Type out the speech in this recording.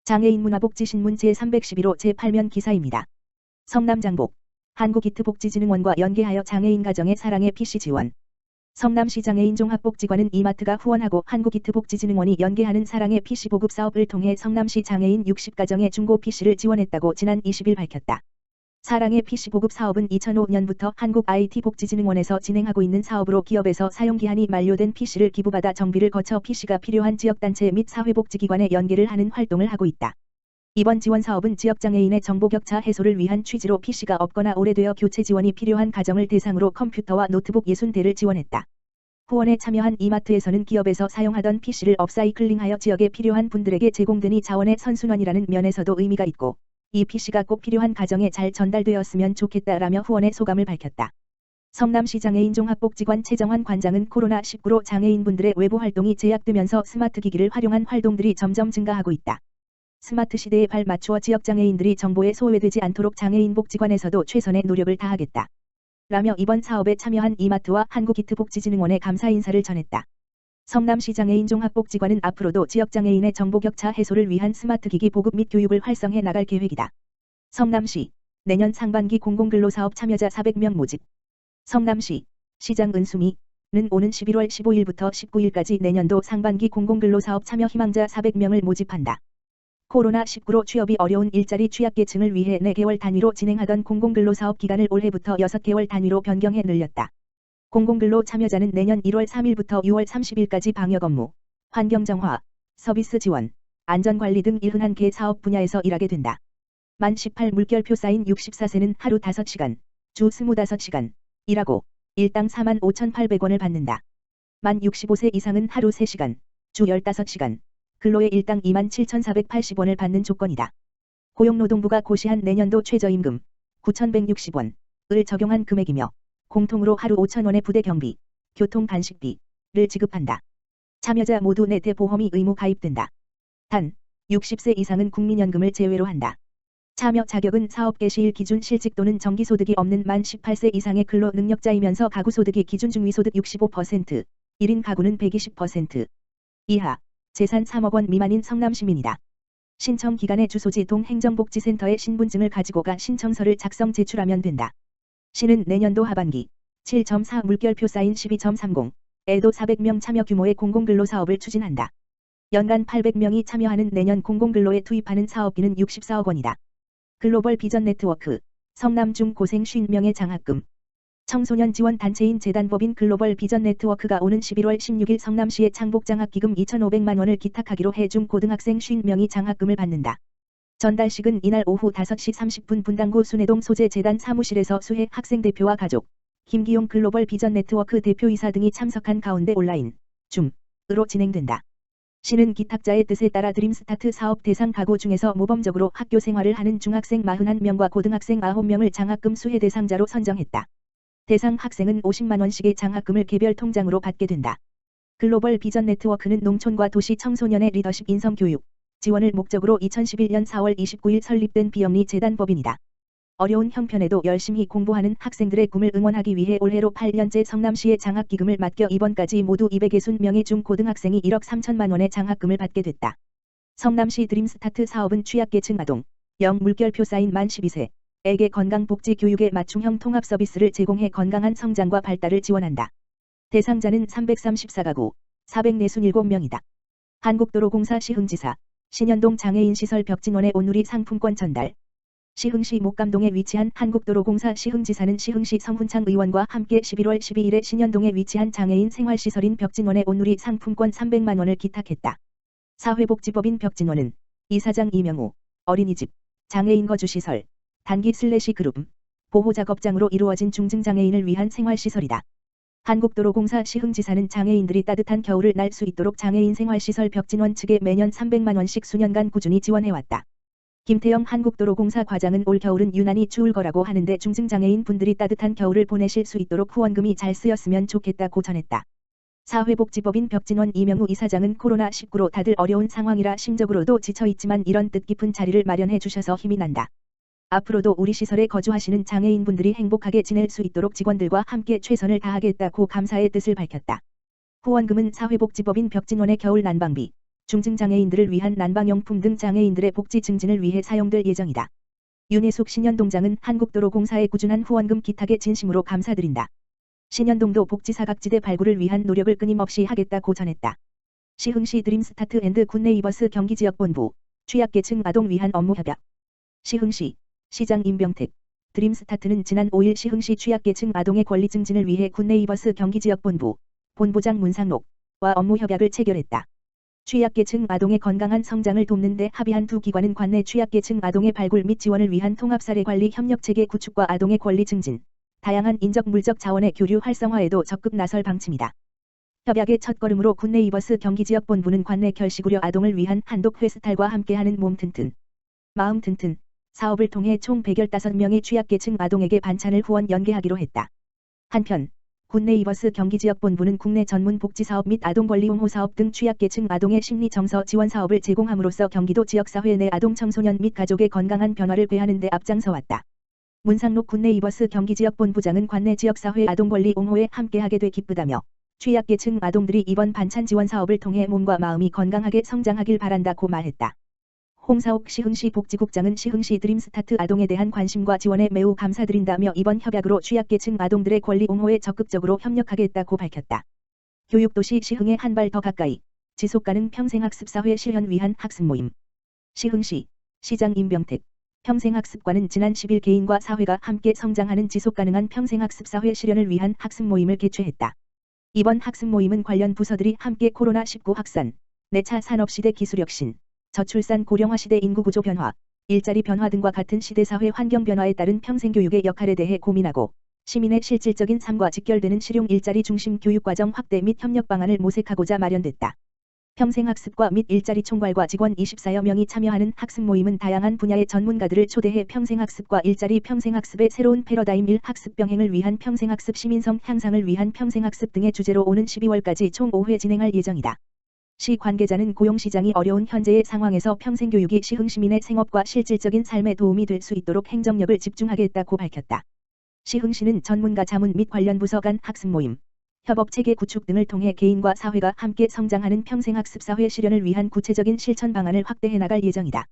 장애인 문화복지신문 제311호 제8면 기사입니다. 성남장복, 한국이트복지진흥원과 연계하여 장애인 가정의 사랑의 PC 지원. 성남시 장애인 종합복지관은 이마트가 후원하고 한국이트복지진흥원이 연계하는 사랑의 PC 보급 사업을 통해 성남시 장애인 60가정의 중고 PC를 지원했다고 지난 20일 밝혔다. 사랑의 PC 보급 사업은 2005년부터 한국IT복지진흥원에서 진행하고 있는 사업으로 기업에서 사용기한이 만료된 PC를 기부받아 정비를 거쳐 PC가 필요한 지역단체 및 사회복지기관에 연계를 하는 활동을 하고 있다. 이번 지원 사업은 지역장애인의 정보격차 해소를 위한 취지로 PC가 없거나 오래되어 교체 지원이 필요한 가정을 대상으로 컴퓨터와 노트북 60대를 지원했다. 후원에 참여한 이마트에서는 기업에서 사용하던 PC를 업사이클링하여 지역에 필요한 분들에게 제공되니 자원의 선순환이라는 면에서도 의미가 있고 이 PC가 꼭 필요한 가정에 잘 전달되었으면 좋겠다라며 후원의 소감을 밝혔다. 성남시 장애인 종합복지관 최정환 관장은 코로나19로 장애인분들의 외부 활동이 제약되면서 스마트 기기를 활용한 활동들이 점점 증가하고 있다. 스마트 시대에 발맞추어 지역장애인들이 정보에 소외되지 않도록 장애인 복지관에서도 최선의 노력을 다하겠다. 라며 이번 사업에 참여한 이마트와 한국이트복지진흥원에 감사 인사를 전했다. 성남시 장애인 종합복지관은 앞으로도 지역장애인의 정보격차 해소를 위한 스마트 기기 보급 및 교육을 활성해 나갈 계획이다. 성남시, 내년 상반기 공공근로사업 참여자 400명 모집. 성남시, 시장 은수미는 오는 11월 15일부터 19일까지 내년도 상반기 공공근로사업 참여 희망자 400명을 모집한다. 코로나19로 취업이 어려운 일자리 취약계층을 위해 4개월 단위로 진행하던 공공근로사업 기간을 올해부터 6개월 단위로 변경해 늘렸다. 공공근로 참여자는 내년 1월 3일부터 6월 30일까지 방역업무, 환경정화, 서비스 지원, 안전관리 등 일흔한 개 사업 분야에서 일하게 된다. 만 18 물결표 쌓인 64세는 하루 5시간, 주 25시간 일하고 일당 45,800원을 받는다. 만 65세 이상은 하루 3시간, 주 15시간, 근로에 일당 27,480원을 받는 조건이다. 고용노동부가 고시한 내년도 최저임금 9,160원을 적용한 금액이며 공통으로 하루 5,000원의 부대 경비, 교통 간식비를 지급한다. 참여자 모두 내대 보험이 의무 가입된다. 단, 60세 이상은 국민연금을 제외로 한다. 참여 자격은 사업 개시일 기준 실직 또는 정기소득이 없는 만 18세 이상의 근로 능력자이면서 가구소득이 기준 중위소득 65%, 1인 가구는 120% 이하, 재산 3억 원 미만인 성남시민이다. 신청 기간에 주소지 동행정복지센터에 신분증을 가지고 가 신청서를 작성 제출하면 된다. 시는 내년도 하반기 7.4 물결표 쌓인 12.30에도 400명 참여 규모의 공공근로사업을 추진한다. 연간 800명이 참여하는 내년 공공근로에 투입하는 사업비는 64억 원이다. 글로벌 비전 네트워크, 성남중 고생 50명의 장학금. 청소년 지원 단체인 재단법인 글로벌 비전 네트워크가 오는 11월 16일 성남시에 창복장학기금 2,500만 원을 기탁하기로 해 중고등학생 50명이 장학금을 받는다. 전달식은 이날 오후 5시 30분 분당구 순회동 소재 재단 사무실에서 수혜 학생 대표와 가족, 김기용 글로벌 비전 네트워크 대표이사 등이 참석한 가운데 온라인, 줌으로 진행된다. 시는 기탁자의 뜻에 따라 드림스타트 사업 대상 가구 중에서 모범적으로 학교 생활을 하는 중학생 41명과 고등학생 9명을 장학금 수혜 대상자로 선정했다. 대상 학생은 50만 원씩의 장학금을 개별 통장으로 받게 된다. 글로벌 비전 네트워크는 농촌과 도시 청소년의 리더십 인성 교육, 지원을 목적으로 2011년 4월 29일 설립된 비영리 재단법인이다. 어려운 형편에도 열심히 공부하는 학생들의 꿈을 응원하기 위해 올해로 8년째 성남시의 장학기금을 맡겨 이번까지 모두 260명의 중고등학생이 1억 3천만 원의 장학금을 받게 됐다. 성남시 드림스타트 사업은 취약계층 아동, 영 물결표 쌓인 만 12세에게 건강복지 교육의 맞춤형 통합 서비스를 제공해 건강한 성장과 발달을 지원한다. 대상자는 334가구, 447명이다. 한국도로공사 시흥지사, 신현동 장애인시설 벽진원의 온누리 상품권 전달. 시흥시 목감동에 위치한 한국도로공사 시흥지사는 시흥시 성훈창 의원과 함께 11월 12일에 신현동에 위치한 장애인 생활시설인 벽진원의 온누리 상품권 300만 원을 기탁했다. 사회복지법인 벽진원은 이사장 이명우, 어린이집, 장애인 거주시설, 단기/그룹, 보호작업장으로 이루어진 중증장애인을 위한 생활시설이다. 한국도로공사 시흥지사는 장애인들이 따뜻한 겨울을 날 수 있도록 장애인 생활시설 벽진원 측에 매년 300만 원씩 수년간 꾸준히 지원해왔다. 김태영 한국도로공사 과장은 올 겨울은 유난히 추울 거라고 하는데 중증장애인 분들이 따뜻한 겨울을 보내실 수 있도록 후원금이 잘 쓰였으면 좋겠다고 전했다. 사회복지법인 벽진원 이명우 이사장은 코로나19로 다들 어려운 상황이라 심적으로도 지쳐있지만 이런 뜻깊은 자리를 마련해 주셔서 힘이 난다. 앞으로도 우리 시설에 거주하시는 장애인분들이 행복하게 지낼 수 있도록 직원들과 함께 최선을 다하겠다고 감사의 뜻을 밝혔다. 후원금은 사회복지법인 벽진원의 겨울 난방비, 중증장애인들을 위한 난방용품 등 장애인들의 복지 증진을 위해 사용될 예정이다. 윤혜숙 신현동장은 한국도로공사의 꾸준한 후원금 기탁에 진심으로 감사드린다. 신현동도 복지사각지대 발굴을 위한 노력을 끊임없이 하겠다고 전했다. 시흥시 드림스타트 앤드 굿네이버스 경기지역본부, 취약계층 아동 위한 업무 협약. 시흥시, 시장 임병택. 드림스타트는 지난 5일 시흥시 취약계층 아동의 권리 증진을 위해 굿네이버스 경기지역본부, 본부장 문상록과 업무 협약을 체결했다. 취약계층 아동의 건강한 성장을 돕는 데 합의한 두 기관은 관내 취약계층 아동의 발굴 및 지원을 위한 통합사례관리 협력체계 구축과 아동의 권리 증진, 다양한 인적 물적 자원의 교류 활성화에도 적극 나설 방침이다. 협약의 첫걸음으로 굿네이버스 경기지역본부는 관내 결식우려 아동을 위한 한독 회스탈과 함께하는 몸 튼튼, 마음 튼튼 사업을 통해 총 115명의 취약계층 아동에게 반찬을 후원 연계하기로 했다. 한편 굿네이버스 경기지역본부는 국내 전문 복지사업 및 아동권리 옹호 사업 등 취약계층 아동의 심리 정서 지원 사업을 제공함으로써 경기도 지역사회 내 아동 청소년 및 가족의 건강한 변화를 꾀하는 데 앞장서왔다. 문상록 굿네이버스 경기지역본부장은 관내 지역사회 아동권리 옹호에 함께하게 돼 기쁘다며 취약계층 아동들이 이번 반찬 지원 사업을 통해 몸과 마음이 건강하게 성장하길 바란다고 말했다. 홍사옥 시흥시 복지국장은 시흥시 드림스타트 아동에 대한 관심과 지원에 매우 감사드린다며 이번 협약으로 취약계층 아동들의 권리 옹호에 적극적으로 협력하겠다고 밝혔다. 교육도시 시흥에 한 발 더 가까이, 지속가능 평생학습사회 실현 위한 학습모임. 시흥시, 시장 임병택. 평생학습과는 지난 10일 개인과 사회가 함께 성장하는 지속가능한 평생학습사회 실현을 위한 학습모임을 개최했다. 이번 학습모임은 관련 부서들이 함께 코로나19 확산, 4차 산업시대 기술혁신, 저출산 고령화 시대 인구구조 변화, 일자리 변화 등과 같은 시대사회 환경 변화에 따른 평생교육의 역할에 대해 고민하고 시민의 실질적인 삶과 직결되는 실용 일자리 중심 교육과정 확대 및 협력 방안을 모색하고자 마련됐다. 평생학습과 및 일자리 총괄과 직원 24여 명이 참여하는 학습 모임은 다양한 분야의 전문가들을 초대해 평생학습과 일자리 평생학습의 새로운 패러다임 1 학습 병행을 위한 평생학습 시민성 향상을 위한 평생학습 등의 주제로 오는 12월까지 총 5회 진행할 예정이다. 시 관계자는 고용시장이 어려운 현재의 상황에서 평생교육이 시흥 시민의 생업과 실질적인 삶에 도움이 될 수 있도록 행정력을 집중하겠다고 밝혔다. 시흥시는 전문가 자문 및 관련 부서 간 학습 모임, 협업체계 구축 등을 통해 개인과 사회가 함께 성장하는 평생학습 사회 실현을 위한 구체적인 실천 방안을 확대해 나갈 예정이다.